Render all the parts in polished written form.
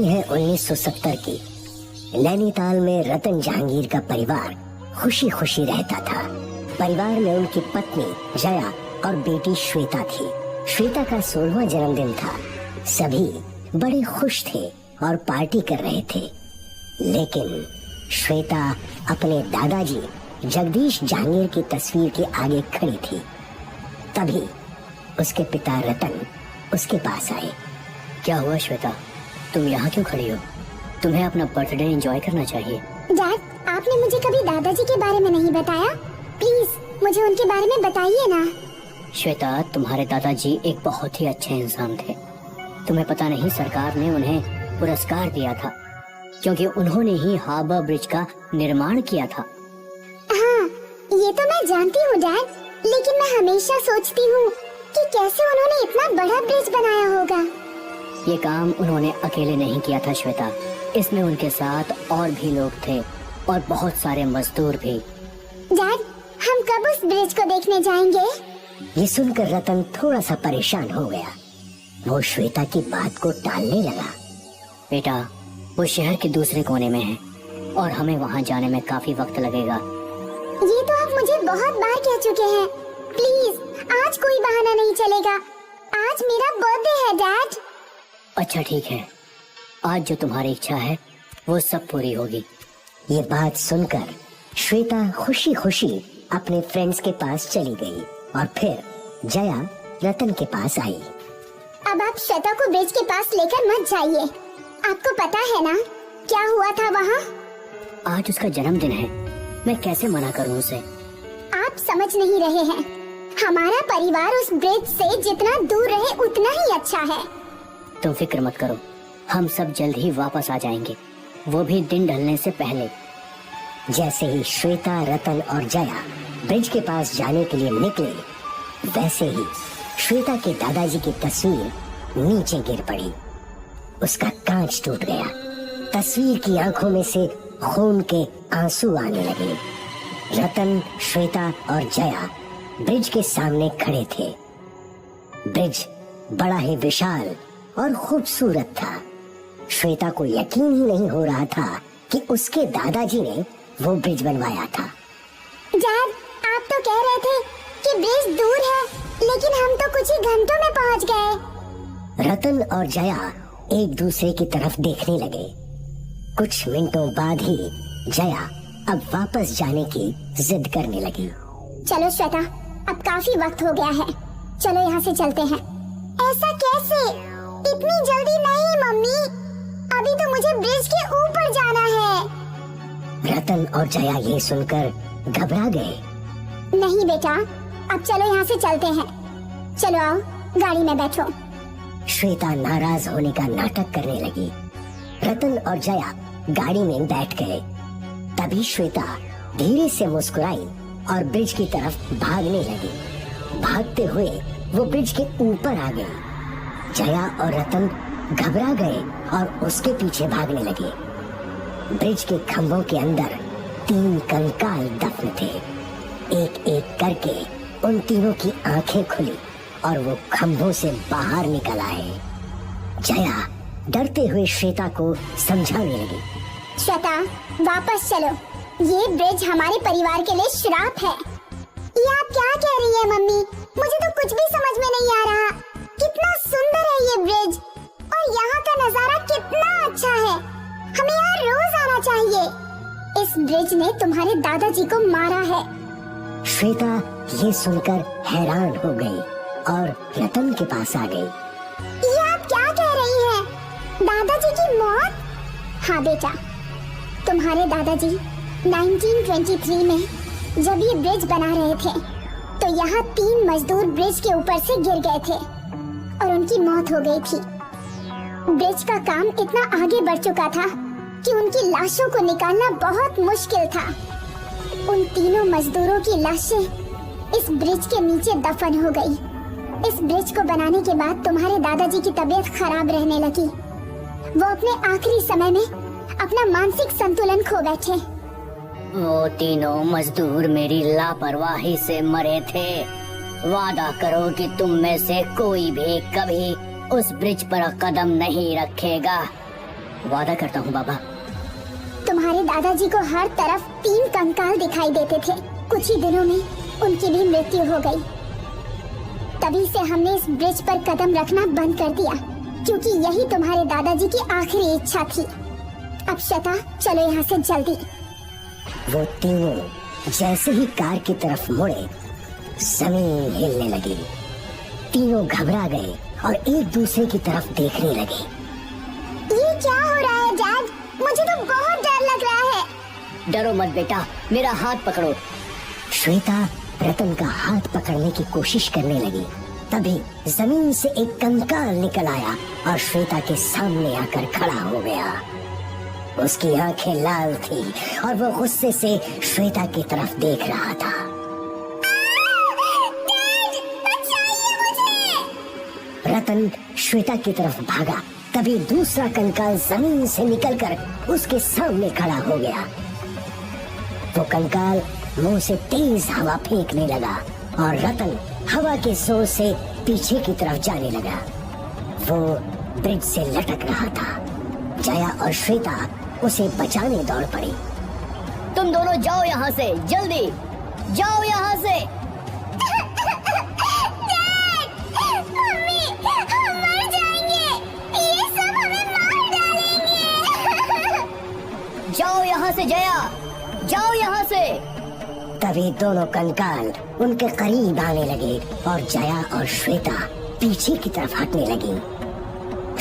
है 1970 की। नैनीताल में रतन जहांगीर का परिवार खुशी खुशी रहता था। परिवार में उनकी पत्नी जया और बेटी श्वेता थी। श्वेता का 16वां जन्मदिन था। सभी बड़े खुश थे और पार्टी कर रहे थे, लेकिन श्वेता अपने दादाजी जगदीश जहांगीर की तस्वीर के आगे खड़ी थी। तभी उसके पिता रतन उसके पास आए। क्या हुआ श्वेता, तुम यहाँ क्यों खड़ी हो? तुम्हें अपना बर्थडे एंजॉय करना चाहिए। डैड, आपने मुझे कभी दादाजी के बारे में नहीं बताया। प्लीज मुझे उनके बारे में बताइए ना। श्वेता, तुम्हारे दादाजी एक बहुत ही अच्छे इंसान थे। तुम्हें पता नहीं, सरकार ने उन्हें पुरस्कार दिया था क्योंकि उन्होंने ही हार्बर ब्रिज का निर्माण किया था। हाँ, ये तो मैं जानती हूँ डैड, लेकिन मैं हमेशा सोचती हूँ कि कैसे उन्होंने इतना बड़ा ब्रिज बनाया होगा। ये काम उन्होंने अकेले नहीं किया था श्वेता, इसमें उनके साथ और भी लोग थे और बहुत सारे मजदूर भी। डैड, हम कब उस ब्रिज को देखने जाएंगे? ये सुनकर रतन थोड़ा सा परेशान हो गया। वो श्वेता की बात को टालने लगा। बेटा, वो शहर के दूसरे कोने में है और हमें वहाँ जाने में काफी वक्त लगेगा। ये तो आप मुझे बहुत बार कह चुके हैं। प्लीज, आज कोई बहाना नहीं चलेगा। आज मेरा बर्थडे है डैड। अच्छा ठीक है, आज जो तुम्हारी इच्छा है वो सब पूरी होगी। ये बात सुनकर श्वेता खुशी खुशी अपने फ्रेंड्स के पास चली गई और फिर जया रतन के पास आई। अब आप श्वेता को ब्रिज के पास लेकर मत जाइए। आपको पता है ना क्या हुआ था वहाँ? आज उसका जन्मदिन है, मैं कैसे मना करूँ उसे? आप समझ नहीं रहे हैं। हमारा परिवार उस ब्रिज से जितना दूर रहे उतना ही अच्छा है। तुम फिक्र मत करो, हम सब जल्द ही वापस आ जाएंगे, वो भी दिन ढलने से पहले। जैसे ही श्वेता, रतन और जया ब्रिज के पास जाने के लिए निकले, वैसे ही श्वेता के दादाजी की तस्वीर नीचे गिर पड़ी। उसका कांच टूट गया। तस्वीर की आंखों में से खून के आंसू आने लगे। रतन, श्वेता और जया ब्रिज के सामने खड़े थे। ब्रिज बड़ा ही विशाल और खूबसूरत था। श्वेता को यकीन ही नहीं हो रहा था कि उसके दादाजी ने वो ब्रिज बनवाया था। डैड, आप तो कह रहे थे कि ब्रिज दूर है, लेकिन हम तो कुछ ही घंटों में पहुंच गए। रतन और जया एक दूसरे की तरफ देखने लगे। कुछ मिनटों बाद ही जया अब वापस जाने की जिद करने लगी। चलो श्वेता, अब काफी वक्त हो गया है, चलो यहाँ से चलते हैं। ऐसा कैसे? इतनी जल्दी नहीं मम्मी, अभी तो मुझे ब्रिज के ऊपर जाना है। रतन और जया ये सुनकर घबरा गए। नहीं बेटा, अब चलो यहाँ से चलते हैं। चलो आओ, गाड़ी में बैठो। श्वेता नाराज होने का नाटक करने लगी। रतन और जया गाड़ी में बैठ गए। तभी श्वेता धीरे से मुस्कुराई और ब्रिज की तरफ भागने लगी। भागते हुए वो ब्रिज के ऊपर आ गई। जया और रतन घबरा गए और उसके पीछे भागने लगे। ब्रिज के खंभों के अंदर 3 कंकाल दफन थे। एक एक करके उन तीनों की आंखें खुली और वो खंभों से बाहर निकल आए। जया डरते हुए श्वेता को समझाने लगी। श्वेता, वापस चलो। ये ब्रिज हमारे परिवार के लिए श्राप है। ये आप क्या कह रही है मम्मी? मुझे तो कुछ भी समझ में नहीं आ रहा। कितना सुंदर है ये ब्रिज और यहाँ का नजारा कितना अच्छा है। हमें यहाँ रोज आना चाहिए। इस ब्रिज ने तुम्हारे दादाजी को मारा है। श्वेता ये सुनकर हैरान हो गई और रतन के पास आ गई। ये आप क्या कह रही हैं? दादाजी की मौत? हाँ बेटा, तुम्हारे दादाजी 1923 में जब ये ब्रिज बना रहे थे तो यहाँ 3 मजदूर ब्रिज के ऊपर से गिर गए थे और उनकी मौत हो गई थी। ब्रिज का काम इतना आगे बढ़ चुका था कि उनकी लाशों को निकालना बहुत मुश्किल था। उन तीनों मजदूरों की लाशें इस ब्रिज के नीचे दफन हो गई। इस ब्रिज को बनाने के बाद तुम्हारे दादाजी की तबीयत खराब रहने लगी। वो अपने आखिरी समय में अपना मानसिक संतुलन खो बैठे। वो तीनों मजदूर मेरी लापरवाही से मरे थे। वादा करो कि तुम में से कोई भी कभी उस ब्रिज पर कदम नहीं रखेगा। वादा करता हूँ बाबा। तुम्हारे दादाजी को हर तरफ 3 कंकाल दिखाई देते थे। कुछ ही दिनों में उनकी भी मृत्यु हो गई। तभी से हमने इस ब्रिज पर कदम रखना बंद कर दिया, क्योंकि यही तुम्हारे दादाजी की आखिरी इच्छा थी। अब श्वेता, चलो यहाँ से जल्दी। वो तीनों जैसे ही कार की तरफ मुड़े, जमीन हिलने लगी। तीनों घबरा गए और एक दूसरे की तरफ देखने लगे। ये क्या हो रहा है डैड? मुझे तो बहुत डर लग रहा है। डरो मत बेटा, मेरा हाथ पकड़ो। श्वेता रतन का हाथ पकड़ने की कोशिश करने लगी। तभी जमीन से एक कंकाल निकल आया और श्वेता के सामने आकर खड़ा हो गया। उसकी आंखें लाल थी और वो गुस्से से श्वेता की तरफ देख रहा था। रतन श्वेता की तरफ भागा। तभी दूसरा कंकाल जमीन से निकलकर उसके सामने खड़ा हो गया। वो कंकाल मुंह से तेज हवा फेंकने लगा और रतन हवा के जोर से पीछे की तरफ जाने लगा। वो ब्रिज से लटक रहा था। जया और श्वेता उसे बचाने दौड़ पड़ी। तुम दोनों जाओ यहाँ से, जल्दी जाओ यहाँ से। मम्मी, हम मर जाएंगे। ये सब हमें मार डालेंगे। जाओ यहाँ से जया, जाओ यहाँ से। तभी दोनों कंकाल उनके करीब आने लगे और जया और श्वेता पीछे की तरफ हटने लगी।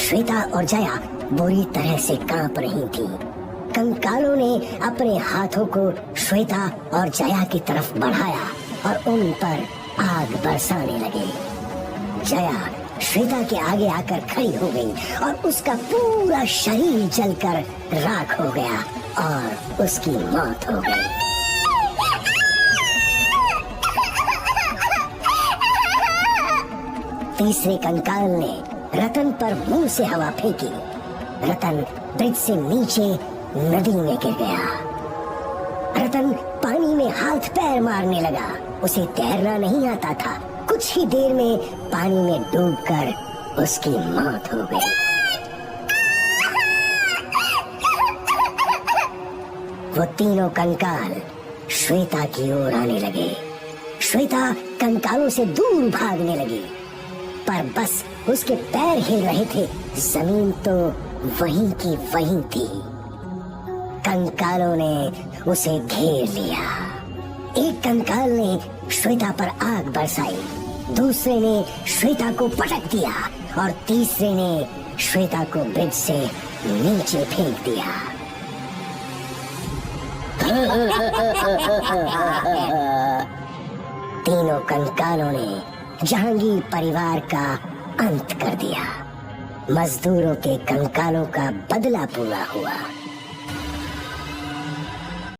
श्वेता और जया बुरी तरह से कांप रही थी। कंकालों ने अपने हाथों को श्वेता और जया की तरफ बढ़ाया और उन पर आग बरसाने लगे। जया श्वेता के आगे आकर खड़ी हो गई और उसका पूरा शरीर जलकर राख हो गया और उसकी मौत हो गई। तीसरे कंकाल ने रतन पर मुंह से हवा फेंकी। रतन ब्रिज से नीचे नदी में गिर गया। रतन पानी में हाथ पैर मारने लगा। उसे तैरना नहीं आता था। कुछ ही देर में पानी में डूबकर उसकी मौत हो गई। वो तीनों कंकाल श्वेता की ओर आने लगे। श्वेता कंकालों से दूर भागने लगी, पर बस उसके पैर हिल रहे थे। जमीन तो वहीं की वहीं थी। कंकालों ने उसे घेर लिया। एक कंकाल ने श्वेता पर आग बरसाई, दूसरे ने श्वेता को पटक दिया और तीसरे ने श्वेता को ब्रिज से नीचे फेंक दिया। तीनों कंकालों ने जहांगीर परिवार का अंत कर दिया। मजदूरों के कंकालों का बदला पूरा हुआ।